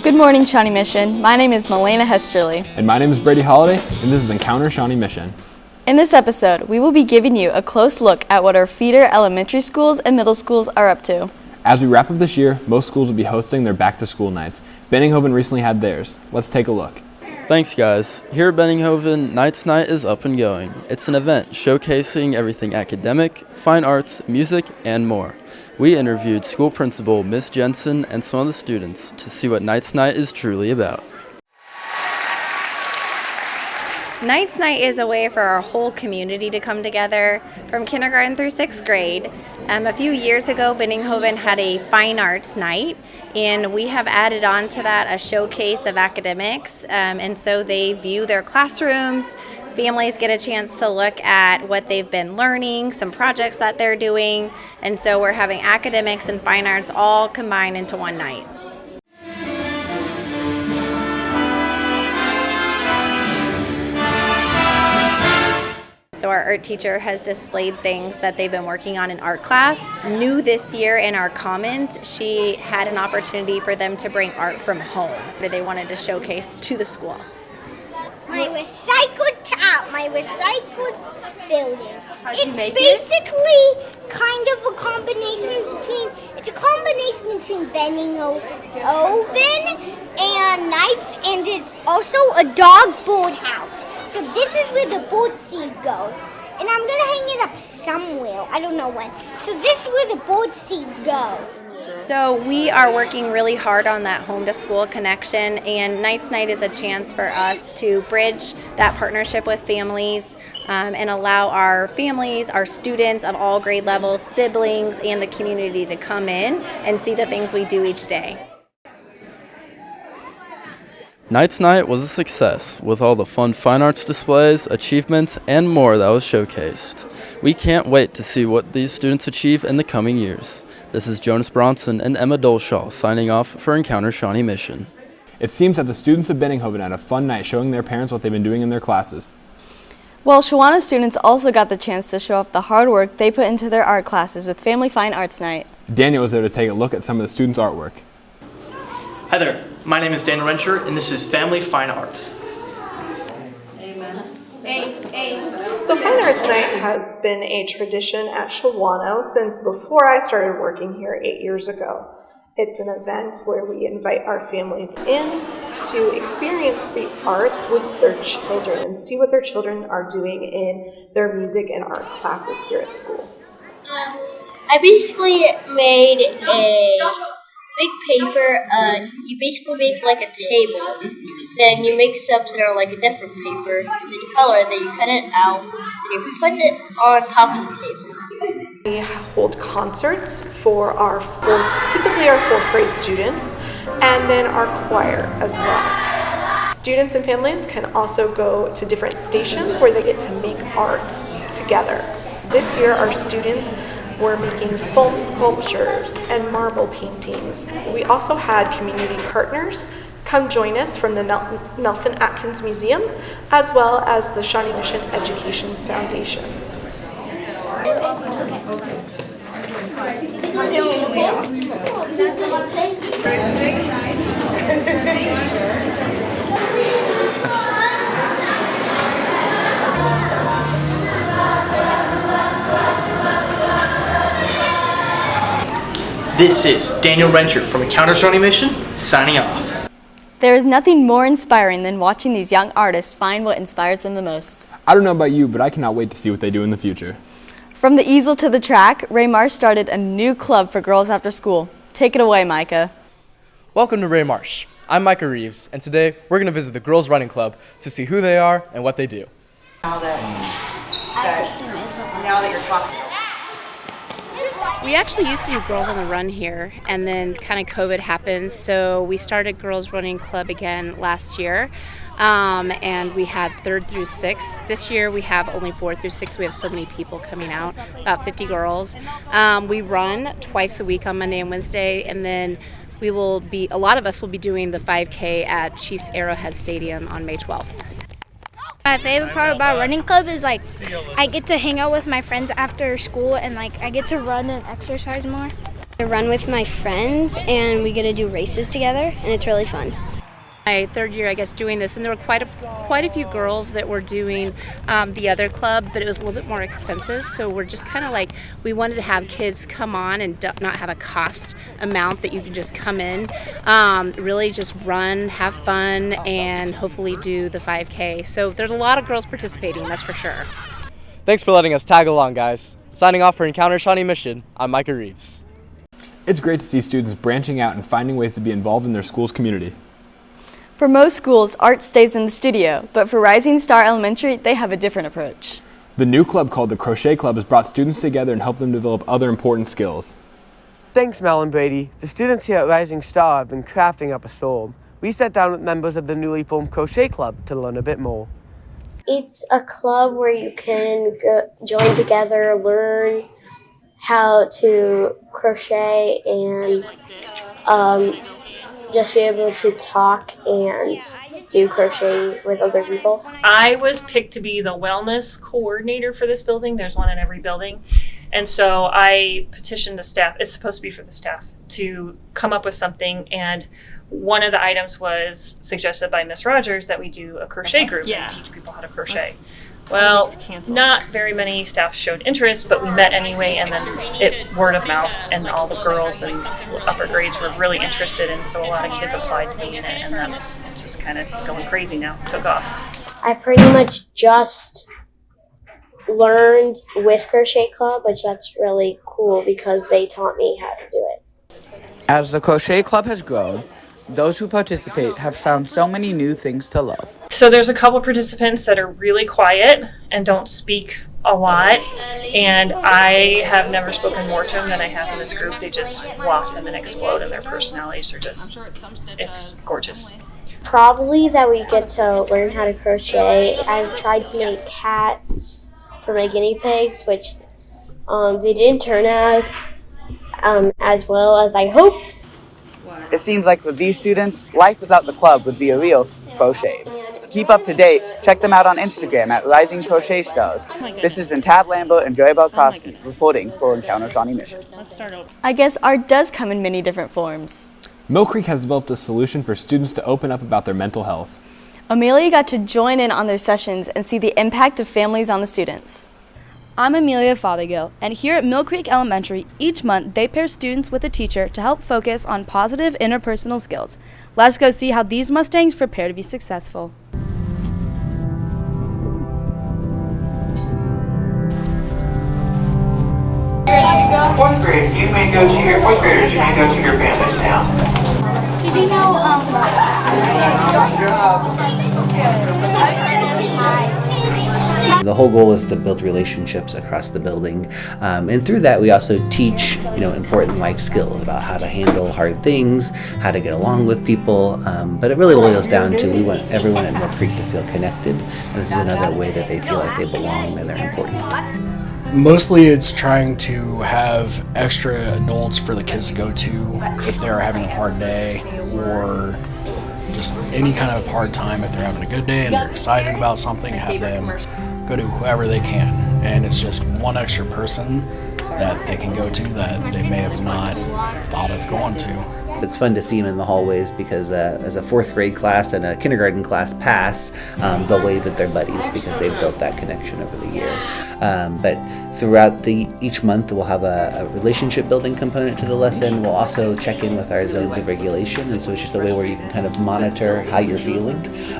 Good morning, Shawnee Mission. My name is Milena Hesterly. And my name is Brady Holiday, and this is Encounter Shawnee Mission. In this episode, we will be giving you a close look at what our feeder elementary schools and middle schools are up to. As we wrap up this year, most schools will be hosting their back-to-school nights. Benninghoven recently had theirs. Let's take a look. Thanks, guys. Here at Benninghoven, Knights Night is up and going. It's an event showcasing everything academic, fine arts, music, and more. We interviewed school principal Miss Jensen and some of the students to see what Knights Night is truly about. Knights Night is a way for our whole community to come together from kindergarten through 6th grade. A few years ago, Benninghoven had a fine arts night, and we have added on to that a showcase of academics. And so they view their classrooms. Families get a chance to look at what they've been learning, some projects that they're doing. And so we're having academics and fine arts all combined into one night. So our art teacher has displayed things that they've been working on in art class. New this year in our commons, she had an opportunity for them to bring art from home that they wanted to showcase to the school. My recycled top, my recycled building. It's basically kind of a combination between Benninghoven and Knights, and it's also a dog boathouse. So this is where the boat seat goes. And I'm gonna hang it up somewhere. I don't know when. So this is where the boat seat goes. So we are working really hard on that home to school connection, and Knights Night is a chance for us to bridge that partnership with families and allow our families, our students of all grade levels, siblings, and the community to come in and see the things we do each day. Knights Night was a success with all the fun fine arts displays, achievements, and more that was showcased. We can't wait to see what these students achieve in the coming years. This is Jonas Bronson and Emma Dolshaw signing off for Encounter Shawnee Mission. It seems that the students of Benninghoven had a fun night showing their parents what they've been doing in their classes. Well, Shawnee students also got the chance to show off the hard work they put into their art classes with Family Fine Arts Night. Daniel was there to take a look at some of the students' artwork. Hi there, my name is Daniel Rencher, and this is Family Fine Arts. So Fine Arts Night has been a tradition at Shawnee since before I started working here 8 years ago. It's an event where we invite our families in to experience the arts with their children and see what their children are doing in their music and art classes here at school. I basically made a big paper. You basically make like a table. Then you make steps that are like a different paper. Then you color it. Then you cut it out. Then you put it on top of the table. We hold concerts for typically our 4th grade students, and then our choir as well. Students and families can also go to different stations where they get to make art together. This year, our students were making foam sculptures and marble paintings. We also had community partners come join us from the Nelson Atkins Museum, as well as the Shawnee Mission Education Foundation. This is Daniel Rencher from Encounter Shawnee Mission, signing off. There is nothing more inspiring than watching these young artists find what inspires them the most. I don't know about you, but I cannot wait to see what they do in the future. From the easel to the track, Ray Marsh started a new club for girls after school. Take it away, Micah. Welcome to Ray Marsh. I'm Micah Reeves, and today we're going to visit the Girls Running Club to see who they are and what they do. Now that you're talking. We actually used to do Girls on the Run here, and then kind of COVID happened, so we started Girls Running Club again last year, and we had 3rd through 6th. This year we have only 4th through 6th. We have so many people coming out, about 50 girls. We run twice a week on Monday and Wednesday, and then a lot of us will be doing the 5K at Chiefs Arrowhead Stadium on May 12th. My favorite part about running club is I get to hang out with my friends after school and I get to run and exercise more. I run with my friends and we get to do races together and it's really fun. My 3rd year, I guess, doing this, and there were quite a few girls that were doing the other club, but it was a little bit more expensive. So we're just kind of we wanted to have kids come on and not have a cost amount that you can just come in, really just run, have fun, and hopefully do the 5K. So there's a lot of girls participating, that's for sure. Thanks for letting us tag along, guys. Signing off for Encounter Shawnee Mission, I'm Micah Reeves. It's great to see students branching out and finding ways to be involved in their school's community. For most schools, art stays in the studio, but for Rising Star Elementary, they have a different approach. The new club called the Crochet Club has brought students together and helped them develop other important skills. Thanks, Mel and Brady. The students here at Rising Star have been crafting up a storm. We sat down with members of the newly formed Crochet Club to learn a bit more. It's a club where you can join together, learn how to crochet, and just be able to talk and do crochet with other people. I was picked to be the wellness coordinator for this building. There's one in every building. And so I petitioned the staff, it's supposed to be for the staff, to come up with something. And one of the items was suggested by Miss Rogers that we do a crochet group and teach people how to crochet. Well, not very many staff showed interest, but we met anyway, and then word of mouth, and all the girls and upper grades were really interested, and so a lot of kids applied to be in it, and that's just kind of going crazy now. Took off. I pretty much just learned with Crochet Club, which that's really cool because they taught me how to do it. As the Crochet Club has grown, those who participate have found so many new things to love. So there's a couple participants that are really quiet and don't speak a lot, and I have never spoken more to them than I have in this group. They just blossom and explode, and their personalities are just, it's gorgeous. Probably that we get to learn how to crochet. I've tried to make hats for my guinea pigs, which they didn't turn out as well as I hoped. It seems like for these students, life without the club would be a real crochet. To keep up to date, check them out on Instagram at Rising Crochet Stars. This has been Tad Lambert and Joy Balkowski reporting for Encounter Shawnee Mission. I guess art does come in many different forms. Mill Creek has developed a solution for students to open up about their mental health. Amelia got to join in on their sessions and see the impact of families on the students. I'm Amelia Fothergill, and here at Mill Creek Elementary, each month they pair students with a teacher to help focus on positive interpersonal skills. Let's go see how these Mustangs prepare to be successful. Fourth grade, you may go to your fourth graders. You may go to your families now. Did you know? The whole goal is to build relationships across the building, and through that we also teach, important life skills about how to handle hard things, how to get along with people. But it really boils down to we want everyone at Mill Creek to feel connected, and this is another way that they feel like they belong and they're important. Mostly it's trying to have extra adults for the kids to go to if they're having a hard day or just any kind of hard time. If they're having a good day and they're excited about something, have them go to whoever they can. And it's just one extra person that they can go to that they may have not thought of going to. It's fun to see them in the hallways because as a fourth grade class and a kindergarten class pass, they'll wave at their buddies because they've built that connection over the year. But throughout each month, we'll have a relationship building component to the lesson. We'll also check in with our zones of regulation, and so it's just a way where you can kind of monitor how you're feeling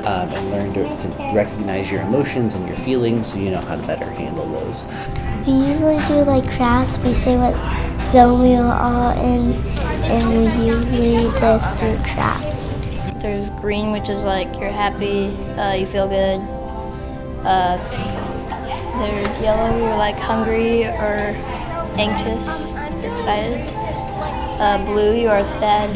and learn to recognize your emotions and your feelings so you know how to better handle those. We usually do crafts. We say what zone we are all in, and we usually just do crafts. There's green, which is you're happy, you feel good. There's yellow, you're hungry or anxious. excited. Blue, you are sad,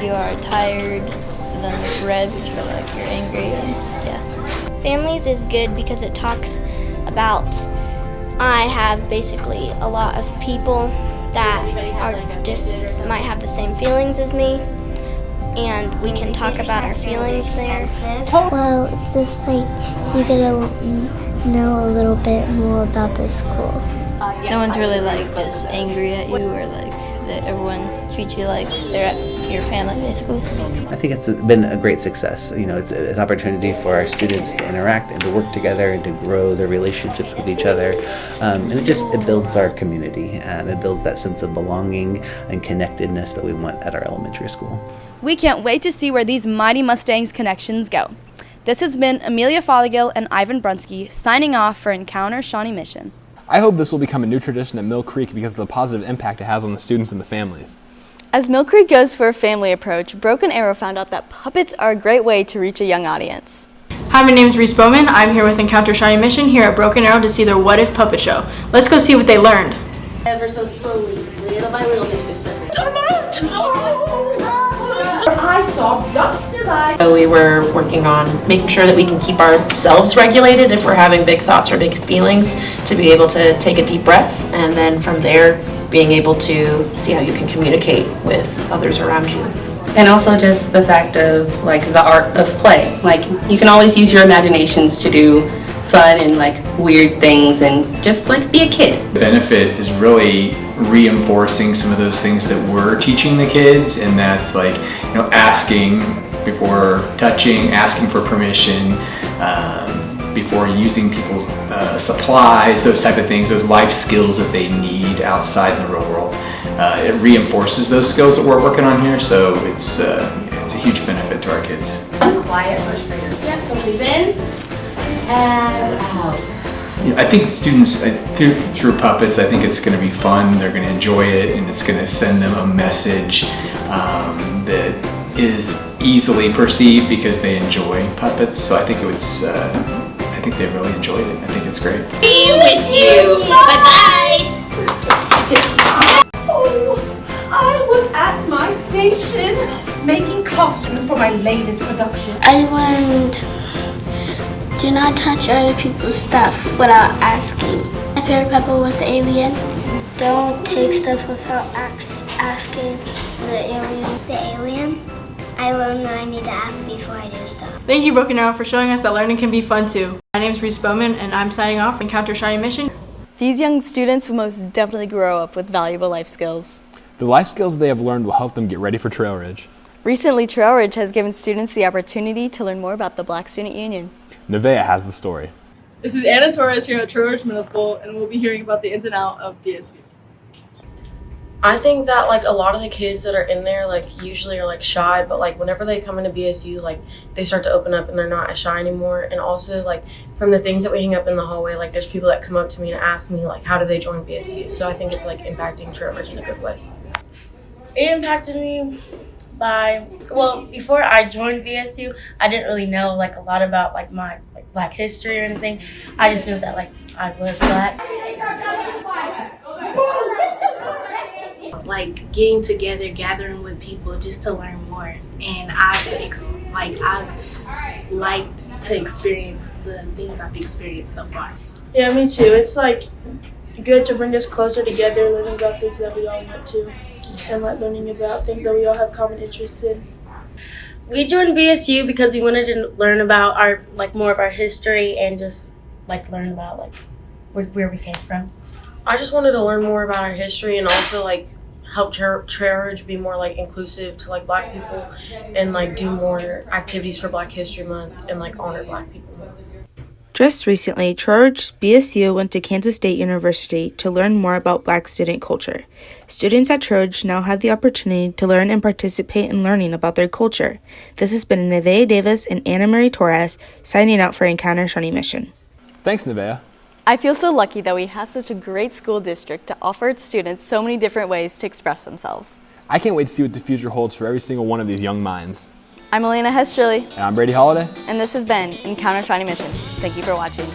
you are tired. And then there's red, which are like you're angry. And, yeah. Families is good because it talks about I have basically a lot of people that are just might have the same feelings as me, and we can talk about our feelings there. Well, it's just like you get to know a little bit more about the school. No one's really like just angry at you or like that everyone treats you like they're at your family basically. I think it's been a great success. You know, it's an opportunity for our students to interact and to work together and to grow their relationships with each other. And it builds our community. It builds that sense of belonging and connectedness that we want at our elementary school. We can't wait to see where these mighty Mustangs connections go. This has been Amelia Fothergill and Ivan Brunsky signing off for Encounter Shawnee Mission. I hope this will become a new tradition at Mill Creek because of the positive impact it has on the students and the families. As Mill Creek goes for a family approach, Broken Arrow found out that puppets are a great way to reach a young audience. Hi, my name is Reese Bowman. I'm here with Encounter Shawnee Mission here at Broken Arrow to see their What If puppet show. Let's go see what they learned. Ever so slowly, little by little, make this I saw just as I... So we were working on making sure that we can keep ourselves regulated if we're having big thoughts or big feelings, to be able to take a deep breath, and then from there being able to see how you can communicate with others around you. And also just the fact of like the art of play. Like you can always use your imaginations to do fun and like weird things and just like be a kid. The benefit is really reinforcing some of those things that we're teaching the kids, and that's like, you know, asking before touching, asking for permission, before using people's supplies, those type of things, those life skills that they need outside in the real world. It reinforces those skills that we're working on here, so it's a huge benefit to our kids. Quiet first graders. Yep, so breathe in and out. I think students, through puppets, I think it's going to be fun, they're going to enjoy it, and it's going to send them a message that is easily perceived because they enjoy puppets. So I think I think they really enjoyed it. I think it's great. Be with you. Bye-bye. Oh, I was at my station making costumes for my latest production. I learned do not touch other people's stuff without asking. My favorite puppet was the alien. Don't take stuff without asking the alien. The alien? I learned that I need to ask before I do stuff. Thank you, Broken Arrow, for showing us that learning can be fun too. My name is Reese Bowman, and I'm signing off for Encounter Shawnee Mission. These young students will most definitely grow up with valuable life skills. The life skills they have learned will help them get ready for Trail Ridge. Recently, Trail Ridge has given students the opportunity to learn more about the Black Student Union. Nevaeh has the story. This is Anna Torres here at Trail Ridge Middle School, and we'll be hearing about the ins and outs of BSU. I think that like a lot of the kids that are in there like usually are like shy, but like whenever they come into BSU, like they start to open up and they're not as shy anymore. And also like from the things that we hang up in the hallway, like there's people that come up to me and ask me like how do they join BSU. So I think it's like impacting Trail Ridge in a good way. It impacted me by, well, before I joined BSU, I didn't really know like a lot about like my like Black history or anything. I just knew that like I was Black. Like getting together, gathering with people just to learn more, and I've liked to experience the things I've experienced so far. Yeah, me too. It's like good to bring us closer together, learning about things that we all want to, and like learning about things that we all have common interests in. We joined BSU because we wanted to learn about our like more of our history and just like learn about like where we came from. I just wanted to learn more about our history and also like help Trail Ridge be more like inclusive to like Black people and like do more activities for Black History Month and like honor Black people more. Just recently, Trail Ridge BSU went to Kansas State University to learn more about Black student culture. Students at Trail Ridge now have the opportunity to learn and participate in learning about their culture. This has been Nevaeh Davis and Anna Marie Torres signing out for Encounter Shawnee Mission. Thanks, Nevaeh. I feel so lucky that we have such a great school district to offer its students so many different ways to express themselves. I can't wait to see what the future holds for every single one of these young minds. I'm Elena Hesterly. And I'm Brady Holiday. And this has been Encounter Shawnee Mission. Thank you for watching.